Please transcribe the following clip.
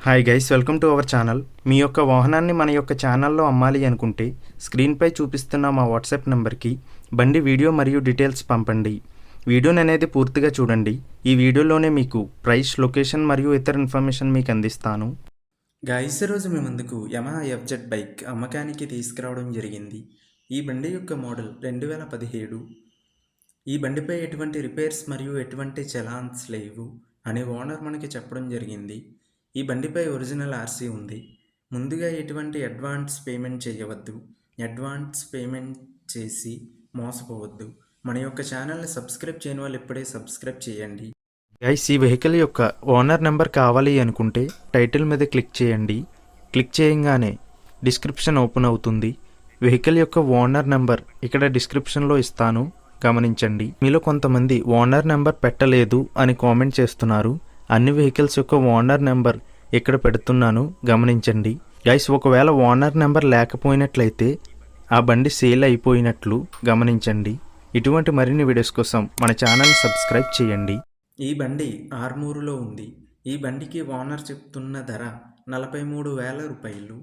Hi guys, welcome to our channel. మీ యొక్క వాహనాన్ని మన యొక్క ఛానల్లో అమ్మాలి అనుకుంటే స్క్రీన్పై చూపిస్తున్న మా వాట్సాప్ నెంబర్కి బండి వీడియో మరియు డీటెయిల్స్ పంపండి. వీడియోని అనేది పూర్తిగా చూడండి. ఈ వీడియోలోనే మీకు ప్రైస్, లొకేషన్ మరియు ఇతర ఇన్ఫర్మేషన్ మీకు అందిస్తాను. గైస్, ఈరోజు మీ ముందుకు యమహా ఎఫ్జెడ్ బైక్ అమ్మకానికి తీసుకురావడం జరిగింది. ఈ బండి యొక్క మోడల్ 2017. ఈ బండిపై ఎటువంటి రిపేర్స్ మరియు ఎటువంటి చలాన్స్ లేవు అని ఓనర్ మనకి చెప్పడం జరిగింది. ఈ బండిపై ఒరిజినల్ ఆర్సీ ఉంది. ముందుగా ఎటువంటి అడ్వాన్స్ పేమెంట్ చేయవద్దు. అడ్వాన్స్ పేమెంట్ చేసి మోసపోవద్దు. మన యొక్క ఛానల్ని సబ్స్క్రైబ్ చేయని వాళ్ళు ఇప్పుడే సబ్స్క్రైబ్ చేయండి. గైస్, ఈ వెహికల్ యొక్క ఓనర్ నెంబర్ కావాలి అనుకుంటే టైటిల్ మీద క్లిక్ చేయండి. క్లిక్ చేయగానే డిస్క్రిప్షన్ ఓపెన్ అవుతుంది. వెహికల్ యొక్క ఓనర్ నెంబర్ ఇక్కడ డిస్క్రిప్షన్లో ఇస్తాను, గమనించండి. మీలో కొంతమంది ఓనర్ నెంబర్ పెట్టలేదు అని కామెంట్ చేస్తున్నారు. అన్ని వెహికల్స్ యొక్క ఓనర్ నెంబర్ ఇక్కడ పెడుతున్నాను, గమనించండి. గైస్, ఒకవేళ ఓనర్ నెంబర్ లేకపోయినట్లయితే ఆ బండి సేల్ అయిపోయినట్లు గమనించండి. ఇటువంటి మరిన్ని వీడియోస్ కోసం మన ఛానల్ సబ్స్క్రైబ్ చేయండి. ఈ బండి ఆర్మూరులో ఉంది. ఈ బండికి ఓనర్ చెప్తున్న ధర 43,000 రూపాయలు.